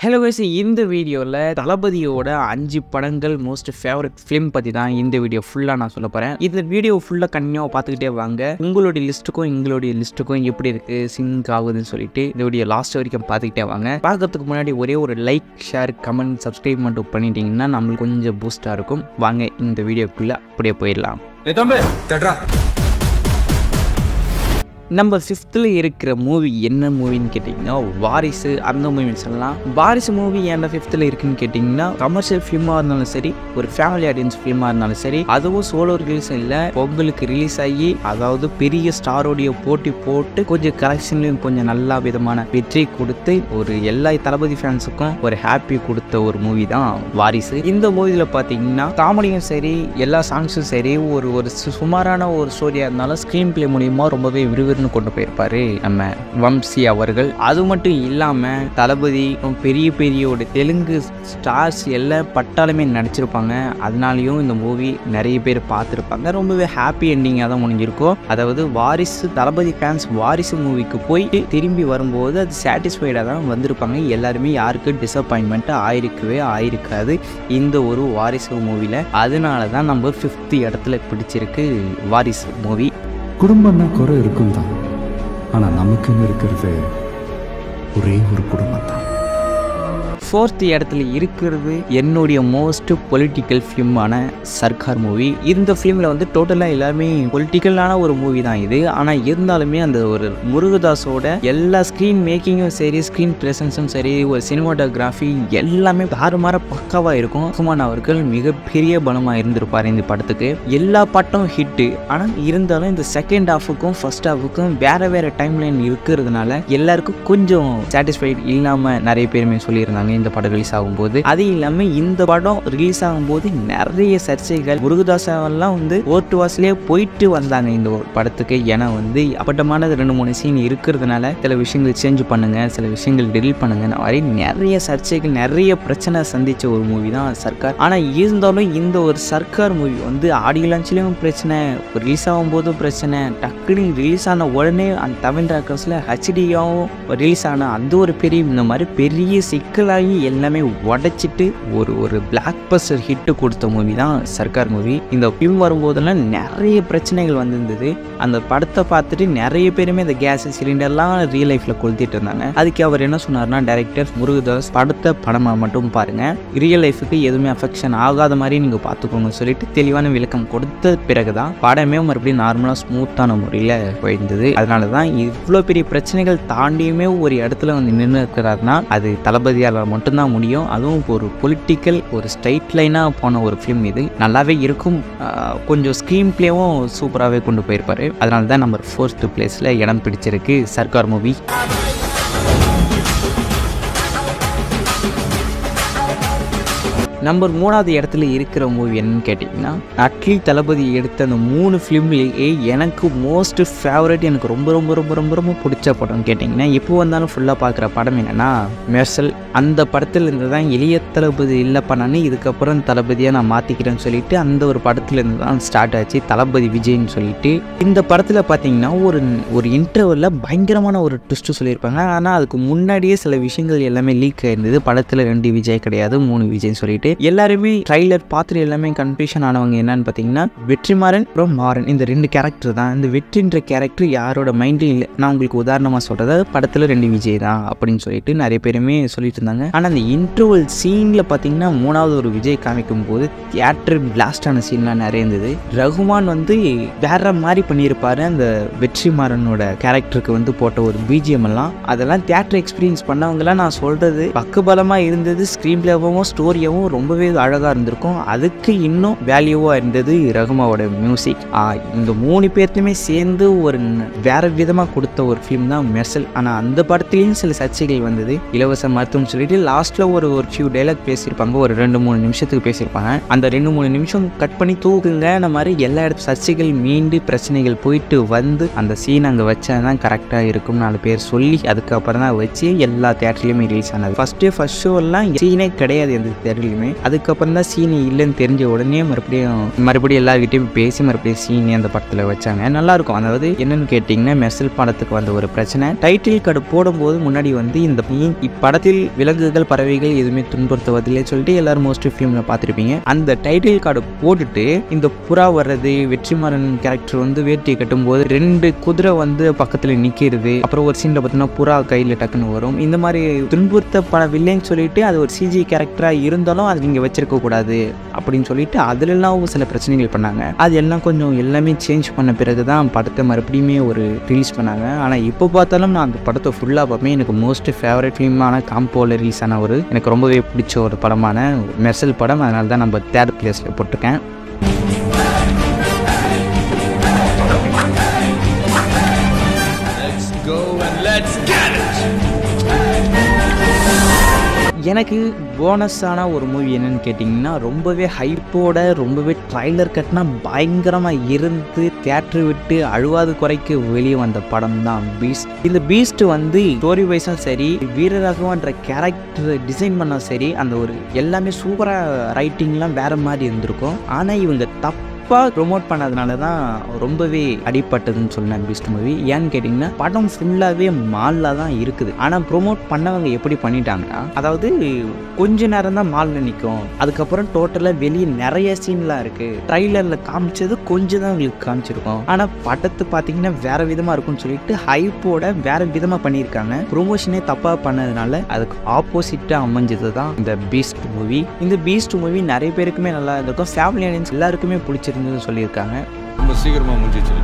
Hello guys, இந்த வீடியோவில் தளபதியோட 5 படங்கள் மோஸ்ட் ஃபேவரட் ஃபிலிம் பற்றி தான் இந்த வீடியோ ஃபுல்லாக நான் சொல்ல போகிறேன். இந்த வீடியோ ஃபுல்லாக கண்டினியூவாக பார்த்துக்கிட்டே வாங்க. உங்களுடைய லிஸ்ட்டுக்கும் எங்களுடைய லிஸ்ட்டுக்கும் எப்படி இருக்குது சிங்க் ஆகுதுன்னு சொல்லிட்டு இந்த வீடியோ லாஸ்ட் வரைக்கும் பார்த்துக்கிட்டே வாங்க. பார்க்கறதுக்கு முன்னாடி ஒரே ஒரு லைக், ஷேர், கமெண்ட், சப்ஸ்கிரைப் மட்டும் பண்ணிட்டீங்கன்னா நம்மளுக்கு கொஞ்சம் பூஸ்டாக இருக்கும். வாங்க இந்த வீடியோக்குள்ளே அப்படியே போயிடலாம். நம்பர் 5th இருக்கிற மூவி என்ன மூவின்னு கேட்டிங்கன்னா வாரிசு. அந்த மூவி சொல்லலாம். வாரிசு மூவி என்ன 5th இருக்குன்னு கேட்டிங்கன்னா கமர்ஷியல் ஃபிலிமாக இருந்தாலும் சரி, ஒரு ஃபேமிலி ஆடியன்ஸ் ஃபிலிமாக இருந்தாலும் சரி, அதுவும் சோலோ ரிலீஸ் இல்லை, பொங்கலுக்கு ரிலீஸ் ஆகி அதாவது பெரிய ஸ்டாரோடைய போட்டி போட்டு கொஞ்சம் கலெக்ஷன்லையும் கொஞ்சம் நல்ல விதமான வெற்றி கொடுத்து ஒரு எல்லா தளபதி ஃபேன்ஸுக்கும் ஒரு ஹாப்பி கொடுத்த ஒரு மூவி தான் வாரிசு. இந்த மூவியில் பார்த்தீங்கன்னா காமெடியும் சரி, எல்லா சாங்ஸும் சரி, ஒரு சுமாரான ஒரு ஸ்டோரியாக இருந்தாலும் ஸ்க்ரீன் பிளே மூலியமாக ரொம்பவே விறுவிறு கொண்டு போயிருப்பாரு நம்ம வம்சி அவர்கள். அது மட்டும் இல்லாம தளபதி பெரிய பெரிய தெலுங்கு ஸ்டார்ஸ் எல்லாம் பட்டாலுமே நடிச்சிருப்பாங்க. அதனாலயும் இந்த மூவி நிறைய பேர் பார்த்துருப்பாங்க. ரொம்பவே ஹாப்பி எண்டிங்காக தான் முடிஞ்சிருக்கும். அதாவது வாரிசு தளபதி ஃபேன்ஸ் வாரிசு மூவிக்கு போயிட்டு திரும்பி வரும்போது அது சாட்டிஸ்ஃபைடாக தான் வந்திருப்பாங்க. எல்லாருமே யாருக்கு டிசப்பாயின்மெண்ட் ஆயிருக்காது இந்த ஒரு வாரிசு மூவியில். அதனால தான் நம்ம 5th இடத்துல பிடிச்சிருக்கு வாரிசு மூவி. குடும்பம்னா குறை இருக்கும் தான், ஆனால் நமக்குன்னு இருக்கிறது ஒரே ஒரு குடும்பம் தான். 4th இடத்துல இருக்கிறது என்னுடைய மோஸ்ட் பொலிட்டிக்கல் ஃபிலிமான சர்க்கார் மூவி. இந்த ஃபிலிமில் வந்து டோட்டலாக எல்லாருமே பொலிட்டிக்கலான ஒரு மூவி தான் இது. ஆனால் இருந்தாலுமே அந்த ஒரு முருகதாஸோட எல்லா ஸ்க்ரீன் மேக்கிங்கும் சரி, ஸ்க்ரீன் ப்ரெசன்ஸும் சரி, ஒரு சினிமாட்டோகிராஃபி எல்லாமே தாறுமாற பக்காவாக இருக்கும். சுமன் அவர்கள் மிகப்பெரிய பலமாக இருந்திருப்பார் இந்த படத்துக்கு. எல்லா பாட்டும் ஹிட்டு. ஆனால் இருந்தாலும் இந்த செகண்ட் ஹாஃபுக்கும் ஃபர்ஸ்ட் ஹாஃபுக்கும் வேற டைம் லைன் இருக்கிறதுனால எல்லாருக்கும் கொஞ்சம் சாட்டிஸ்ஃபைட் இல்லாமல் நிறைய பேருமே சொல்லியிருந்தாங்க இந்த படம் ரிலீஸ் ஆகும்போது. அது இல்லாம இந்த படம் ரிலீஸ் ஆகும்போது நிறைய சர்ச்சைகள், முருகதாசெல்லாம் வந்து ஓட்டு வாசலே போயிட்டு வந்தாங்க இந்த ஒரு படத்துக்கு. ஏன்னா வந்து அப்பட்டமான 2-3 சீன் இருக்கிறதுனால சில விஷயங்கள் சேஞ்ச் பண்ணுங்க, சில விஷயங்கள் டெலிட் பண்ணுங்க, நிறைய சர்ச்சைகள், நிறைய பிரச்சனை சந்திச்ச ஒரு மூவி தான் சர்க்கார். ஆனா இருந்தாலும் இந்த ஒரு சர்க்கார் மூவி வந்து ஆடியோ லான்ச்லயும் பிரச்சனை, ரிலீஸ் ஆகும்போதும் பிரச்சனை, டக்குனு ரிலீஸ் ஆன உடனே அந்த தமிழ் ராக்கர்ஸ்ல ஹெச்டியாவும் ரிலீஸ் ஆன அந்த ஒரு பெரிய இந்த மாதிரி பெரிய சிக்கலாகி எல்லாமே உடைச்சிட்டு ஒரு பிளாக் பஸ்டர் ஹிட்டு கொடுத்த மூவி தான் சர்க்கார் மூவி. இந்த ஃபிலிம் வரும்போதெல்லாம் நிறைய பிரச்சனைகள் வந்திருந்தது. அந்த படத்தை பார்த்துட்டு நிறைய பேருமே இந்த கேஸ் சிலிண்டர்லாம் ரியல் லைஃப்ல கொளுத்திட்டு இருந்தாங்க. அதுக்கு அவர் என்ன சொன்னார்னா, டைரக்டர் முருகதாஸ் படத்தை படமாக மட்டும் பாருங்க, ரியல் லைஃபுக்கு எதுவுமே அஃபெக்ஷன் ஆகாத மாதிரி நீங்க பார்த்துக்கோங்க சொல்லிட்டு தெளிவான விளக்கம் கொடுத்த பிறகுதான் படமே மறுபடியும் நார்மலா ஸ்மூத்தான முறையில் போயிருந்தது. அதனால தான் இவ்வளோ பெரிய பிரச்சனைகள் தாண்டியுமே ஒரு இடத்துல வந்து நின்று இருக்கிறாருன்னா அது தளபதியால் மட்டும்தான் முடியும். அதுவும் ஒரு பொலிட்டிக்கல் ஒரு ஸ்ட்ரைட் லைனாக போன ஒரு ஃபிலிம் இது. நல்லாவே இருக்கும். கொஞ்சம் ஸ்க்ரீன் பிளேவும் சூப்பராகவே கொண்டு போயிருப்பாரு. அதனால தான் நம்பர் 4th பிளேஸில் இடம் பிடிச்சிருக்கு சர்க்கார் மூவி. நம்பர் 3வது இடத்துல இருக்கிற மூவி என்னன்னு கேட்டிங்கன்னா, அட்லி தளபதி எடுத்த அந்த 3 ஃபிலிம்லேயே எனக்கு மோஸ்ட் ஃபேவரட், எனக்கு ரொம்ப ரொம்ப ரொம்ப ரொம்ப ரொம்ப பிடிச்ச படம் கேட்டிங்கன்னா, இப்போ வந்தாலும் ஃபுல்லாக பார்க்குற படம் என்னென்னா மெர்சல். அந்த படத்தில் இருந்து தான் எளிய தளபதி இல்லை பண்ணான்னு இதுக்கப்புறம் தளபதியாக நான் மாற்றிக்கிறேன்னு சொல்லிட்டு அந்த ஒரு படத்துலேருந்து தான் ஸ்டார்ட் ஆச்சு தளபதி விஜய்ன்னு சொல்லிட்டு. இந்த படத்தில் பார்த்தீங்கன்னா ஒரு இன்டர்வலில் பயங்கரமான ஒரு ட்விஸ்ட்டு சொல்லியிருப்பாங்க. ஆனால் அதுக்கு முன்னாடியே சில விஷயங்கள் எல்லாமே லீக் ஆயிருந்தது. படத்தில் 2 விஜய் கிடையாது, 3 விஜய்ன்னு சொல்லிட்டு எல்லாருமே ட்ரைலர் பார்த்துட்டு எல்லாமே கன்ஃபியூஷன் ஆனவங்க என்னன்னு பார்த்தீங்கன்னா, வெற்றிமாறன் அப்புறம் மாறன் இந்த 2 கேரக்டர் தான். இந்த வெற்றின்ற கேரக்டர் யாரோட மைண்ட்லையும் இல்லை. நான் உங்களுக்கு உதாரணமாக சொல்றது படத்தில் 2 விஜய் தான் அப்படின்னு சொல்லிட்டு நிறைய பேருமே சொல்லிட்டு இருந்தாங்க. ஆனால் அந்த இன்டர்வல் சீனில் பார்த்தீங்கன்னா 3வது ஒரு விஜய் காமிக்கும் போது தியேட்டர் பிளாஸ்ட் ஆன சீன்லாம் நிறைய இருந்தது. ரகுமான் வந்து வேற மாதிரி பண்ணியிருப்பாரு. அந்த வெற்றிமாறனோட கேரக்டருக்கு வந்து போட்ட ஒரு பிஜிஎம் எல்லாம் அதெல்லாம் தியேட்டர் எக்ஸ்பீரியன்ஸ் பண்ணவங்களாம் நான் சொல்றது பக்குபலமாக இருந்தது. ஸ்க்ரீன் பிளேவும் ஸ்டோரியாவும் ரொம்பவே அழகாக இருந்திருக்கும். அதுக்கு இன்னும் வேல்யூவாக இருந்தது ரகுமாவோட மியூசிக். இந்த 3 பேர்த்துமே சேர்ந்து ஒரு வேற விதமாக கொடுத்த ஒரு ஃபிலிம் தான் மெர்சல். ஆனால் அந்த படத்துலேயும் சில சர்ச்சைகள் வந்தது. இலவச மருத்துவம் சொல்லிட்டு லாஸ்ட்டில் ஒரு ஃபியூ டைலாக் பேசியிருப்பாங்க, ஒரு 2-3 நிமிஷத்துக்கு பேசியிருப்பாங்க. அந்த 2-3 நிமிஷம் கட் பண்ணி தூக்குங்க அந்த மாதிரி எல்லா இடத்து சர்ச்சைகள் மீண்டு பிரச்சனைகள் போயிட்டு வந்து அந்த சீன் அங்கே வச்சா தான் கரெக்டாக இருக்கும் 4 பேர் சொல்லி அதுக்கப்புறம் தான் வச்சு எல்லா தியேட்டர்லையுமே ரிலீஸ் ஆனது. ஃபர்ஸ்ட் ஷோலாம் சீனே கிடையாது எந்த தியேட்டர்லையுமே. அதுக்கப்புறம் தான் சீனி இல்லைன்னு தெரிஞ்ச உடனே மறுபடியும் எல்லாருக்கிட்டையும் பேசி மறுபடியும் சீனி அந்த படத்தில் வச்சாங்க. நல்லாயிருக்கும். அதாவது என்னன்னு கேட்டிங்கன்னா, மெர்சல் படத்துக்கு வந்த ஒரு பிரச்சனை, டைட்டில் கார்டு போடும்போது முன்னாடி வந்து இந்த இப்படத்தில் விலங்குகள் பறவைகள் எதுவுமே துன்புறுத்துவதில்லை சொல்லிட்டு எல்லாரும் மோஸ்ட்லி ஃபிலிமில் பார்த்துருப்பீங்க. அந்த டைட்டில் கார்டு போட்டுட்டு இந்த புறா வர்றது, வெற்றிமாறன் கேரக்டர் வந்து வேட்டியை கட்டும்போது 2 குதிரை வந்து பக்கத்தில் நிற்கிறது, அப்புறம் ஒரு சீனில் பார்த்தீங்கன்னா புறா கையில் டக்குன்னு வரும். இந்த மாதிரி துன்புறுத்தப்படவில்லைன்னு சொல்லிட்டு அது ஒரு சிஜி கேரக்டராக இருந்தாலும் அது நீங்கள் வச்சிருக்க கூடாது அப்படின்னு சொல்லிட்டு அதுலலாம் சில பிரச்சனைகள் பண்ணாங்க. அது எல்லாம் கொஞ்சம் எல்லாமே சேஞ்ச் பண்ண பிறகு தான் படத்தை மறுபடியுமே ஒரு ரிலீஸ் பண்ணாங்க. ஆனால் இப்போ பார்த்தாலும் நான் அந்த படத்தை ஃபுல்லாக பார்ப்பேன். எனக்கு மோஸ்ட் ஃபேவரட் ஃபிலிமான காம்போவில் ரிலீஸ் ஆன எனக்கு ரொம்பவே பிடிச்ச ஒரு படமான மெர்சல் படம். அதனால தான் நம்ம 3rd பிளேஸில் போட்டிருக்கேன். எனக்கு போனஸான ஒரு மூவி என்னன்னு கேட்டிங்கன்னா, ரொம்பவே ஹைப்போட ரொம்பவே ட்ரைலர் கட்டினா பயங்கரமாக இருந்து தியேட்டர் விட்டு அழுவாது குறைக்கு வெளியே வந்த படம் தான் பீஸ்ட். இந்த பீஸ்ட் வந்து ஸ்டோரி வைஸும் சரி, வீரராகவன்ற கேரக்டர் டிசைன் பண்ண சரி, அந்த ஒரு எல்லாமே சூப்பராக ரைட்டிங்லாம் வேறு மாதிரி இருந்திருக்கும். ஆனால் இவங்க ப்ரொமோட் பண்ணதுனால தான் ரொம்பவே அடிப்பட்டதுன்னு சொன்னேன் பீஸ்ட் மூவி. ஏன்னு கேட்டிங்கன்னா, படம் ஃபுல்லாகவே மாலில் தான் இருக்குது. ஆனால் ப்ரொமோட் பண்ணவங்க எப்படி பண்ணிட்டாங்கன்னா, அதாவது கொஞ்ச நேரம் தான் மாலில் நிற்கும், அதுக்கப்புறம் டோட்டலாக வெளியே நிறைய சீன்லாம் இருக்குது, ட்ரைலரில் காமிச்சது கொஞ்சம் தான் உங்களுக்கு காமிச்சிருக்கோம், ஆனால் படத்தை பார்த்தீங்கன்னா வேறு விதமாக இருக்கும்னு சொல்லிட்டு ஹைப்போட வேறு விதமாக பண்ணியிருக்காங்க. ப்ரொமோஷனே தப்பாக பண்ணதுனால அதுக்கு ஆப்போசிட்டாக அமைஞ்சது தான் இந்த பீஸ்ட் மூவி. இந்த பீஸ்ட் மூவி நிறைய பேருக்குமே நல்லா இருந்திருக்கும், ஃபேமிலி ஆடியன்ஸ் எல்லாருக்குமே பிடிச்சிருந்து சொல்லியிருக்காங்க. ரொம்ப சீக்கிரமா முடிஞ்சிச்சு.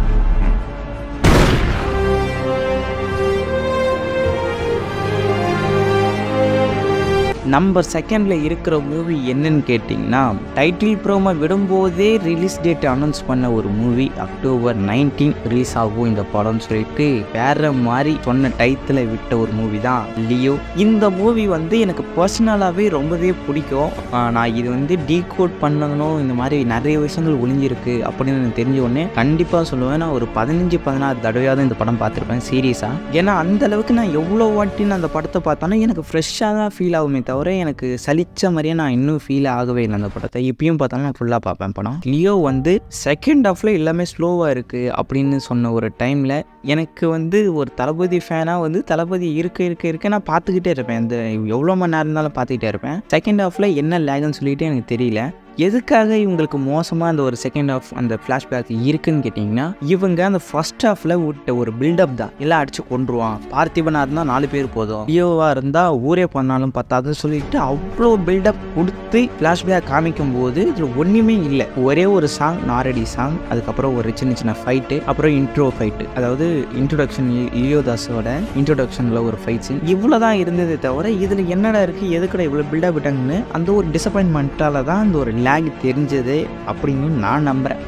நம்பர் 2ல இருக்கிற மூவி என்னன்னு கேட்டிங்கன்னா, டைட்டில் ப்ரோமோ விடும்போதே ரிலீஸ் டேட் அனௌன்ஸ் பண்ண ஒரு மூவி. அக்டோபர் 19 ரிலீஸ் ஆகும் இந்த படம்னு சொல்லிட்டு வேற மாதிரி சொன்ன டைட்டில் விட்ட ஒரு மூவி தான் லியோ. இந்த மூவி வந்து எனக்கு பர்சனலாகவே ரொம்பவே பிடிக்கும். நான் இது வந்து டீகோட் பண்ணணும், இந்த மாதிரி நிறைய விஷயங்கள் ஒளிஞ்சிருக்கு அப்படின்னு எனக்கு தெரிஞ்ச உடனே கண்டிப்பாக சொல்லுவேன், நான் ஒரு 15-16 தடவையாவது இந்த படம் பார்த்துருப்பேன் சீரியஸாக. ஏன்னா அந்த அளவுக்கு நான் எவ்வளோ வாட்டி நான் அந்த படத்தை பார்த்தாலும் எனக்கு ஃப்ரெஷ்ஷாக தான் ஃபீல் ஆகுமே தவிர எனக்கு சலிச்ச மாதிரியே நான் இன்னும் ஃபீல் ஆகவே இல்லை அந்த படத்தை. இப்பயும் பார்த்தாலும் நான் ஃபுல்லாக பார்ப்பேன் படம். லியோ வந்து செகண்ட் ஹாஃபில் எல்லாமே ஸ்லோவாக இருக்குது அப்படின்னு சொன்ன ஒரு டைமில் எனக்கு வந்து ஒரு தளபதி ஃபேனாக வந்து தளபதி இருக்க நான் பார்த்துக்கிட்டே இருப்பேன். இந்த எவ்வளோ மணி நேரம் இருந்தாலும் பார்த்துக்கிட்டே இருப்பேன். செகண்ட் ஹாஃபில் என்ன லேகுன்னு சொல்லிட்டு எனக்கு தெரியல. எதுக்காக இவங்களுக்கு மோசமாக அந்த ஒரு செகண்ட் ஹாஃப் அந்த ஃப்ளாஷ்பேக் இருக்குன்னு கேட்டிங்கன்னா, இவங்க அந்த ஃபர்ஸ்ட் ஹாஃபில் விட்ட ஒரு பில்டப் தான். எல்லாம் அடித்து கொண்டுருவான், பார்த்திபனாக இருந்தால் 4 பேர் போதும், லியோவாக இருந்தால் ஊரே பண்ணாலும் பத்தாதுன்னு சொல்லிட்டு அவ்வளோ பில்டப் கொடுத்து ஃப்ளாஷ்பேக் காமிக்கும் போது இதில் ஒன்றுமே இல்லை. ஒரே ஒரு சாங், நாரடி சாங், அதுக்கப்புறம் ஒரு சின்ன ஃபைட்டு, அப்புறம் இன்ட்ரோ ஃபைட்டு, அதாவது இன்ட்ரோடக்ஷன், லியோ தாஸோட இன்ட்ரோடக்ஷனில் ஒரு ஃபைட் சீன், இவ்வளோ தான் இருந்ததே தவிர இதில் என்னடா இருக்குது, எதுக்கடா இவ்வளோ பில்டப் விட்டாங்கன்னு அந்த ஒரு டிசப்பாயின்மெண்ட்டால் தான் அந்த ஒரு லேக் தெரிஞ்சது அப்படின்னு நான் நம்புகிறேன்.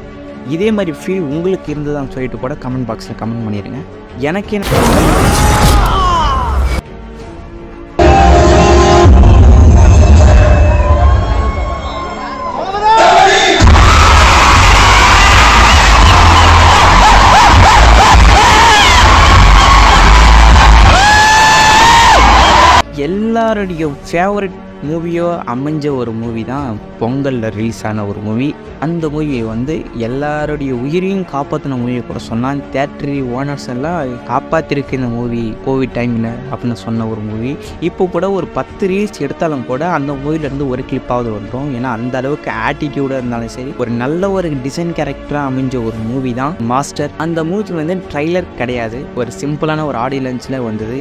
இதே மாதிரி ஃபீல் உங்களுக்கு இருந்ததான்னு சொல்லிட்டு கூட கமெண்ட் பாக்ஸில் கமெண்ட் பண்ணிடுங்க. எனக்கு எல்லாருடைய ஃபேவரட் மூவியோ அமைஞ்ச ஒரு மூவி தான் பொங்கலில் ரிலீஸ் ஆன ஒரு மூவி. அந்த மூவியை வந்து எல்லாருடைய உயிரையும் காப்பாற்றின மூவியை கூட சொன்னான். தியேட்டரி ஓனர்ஸ் எல்லாம் காப்பாற்றிருக்கு இந்த மூவி கோவிட் டைமில் அப்படின்னு சொன்ன ஒரு மூவி. இப்போ கூட ஒரு 10 ரீல்ஸ் எடுத்தாலும் கூட அந்த மூவிலேருந்து ஒரு கிளிப்பாவது வந்துடும். ஏன்னா அந்த அளவுக்கு ஆட்டிடியூடாக இருந்தாலும் சரி, ஒரு நல்ல ஒரு டிசைன் கேரக்டராக அமைஞ்ச ஒரு மூவி தான் மாஸ்டர். அந்த மூவியில் வந்து ட்ரைலர் கிடையாது, ஒரு சிம்பிளான ஒரு ஆடியோ லான்ச்சில் வந்தது.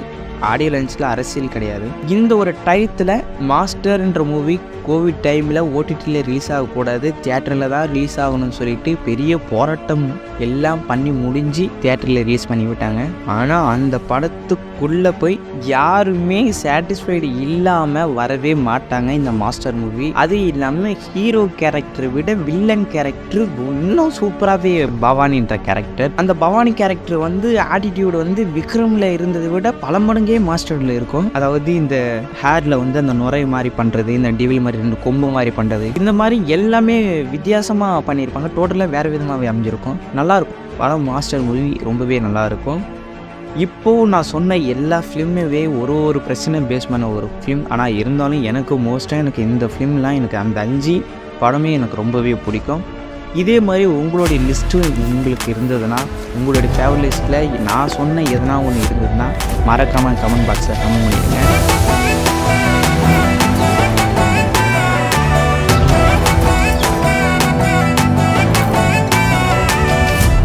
ஆடியோ லான்ச்சில் அரசியல் கிடையாது. இந்த ஒரு டயத்தில் மாஸ்டர்ன்ற மூவி கோவிட் டைமில் ஓடிடியில் ரிலீஸ் ஆகக்கூடாது, தியேட்டரில் தான் ரிலீஸ் ஆகணும்னு சொல்லிட்டு பெரிய போராட்டம் எல்லாம் பண்ணி முடிஞ்சு தியேட்டரில் ரிலீஸ் பண்ணி விட்டாங்க. ஆனால் அந்த படத்துக்குள்ளே போய் யாருமே சாட்டிஸ்ஃபைடு இல்லாமல் வரவே மாட்டாங்க இந்த மாஸ்டர் மூவி. அது இல்லாமல் ஹீரோ கேரக்டரை விட வில்லன் கேரக்டர் இன்னும் சூப்பராகவே பவானின்ற கேரக்டர். அந்த பவானி கேரக்டர் வந்து ஆட்டிடியூடு வந்து விக்ரமில் இருந்ததை விட பல மடங்கு மாஸ்டர்ல இருக்கும். அதாவது இந்த ஹேர்ல வந்து அந்த நுரை மாதிரி பண்றது, இந்த டிவில் மாதிரி 2 கொம்பு மாதிரி பண்றது, இந்த மாதிரி எல்லாமே வித்தியாசமா பண்ணியிருப்பாங்க. டோட்டலா வேற விதமாகவே அமைஞ்சிருக்கும். நல்லா இருக்கும் படம். மாஸ்டர் மூவி ரொம்பவே நல்லா இருக்கும். இப்போது நான் சொன்ன எல்லா ஃபிலிமுமே ஒரு பிரச்சனை பேஸ் பண்ண ஒரு ஃபிலிம். ஆனால் இருந்தாலும் எனக்கு மோஸ்ட்டாக எனக்கு இந்த ஃபிலிம்லாம் எனக்கு அந்த 5 படமே எனக்கு ரொம்பவே பிடிக்கும். இதே மாதிரி உங்களுடைய லிஸ்ட்டு உங்களுக்கு இருந்ததுன்னா, உங்களுடைய ஃபேவரட் லிஸ்ட்டில் நான் சொன்ன எதனா ஒன்று இருந்ததுன்னா மறக்காமல் கமெண்ட் பாக்ஸில் கமெண்ட் பண்ணிடுங்க.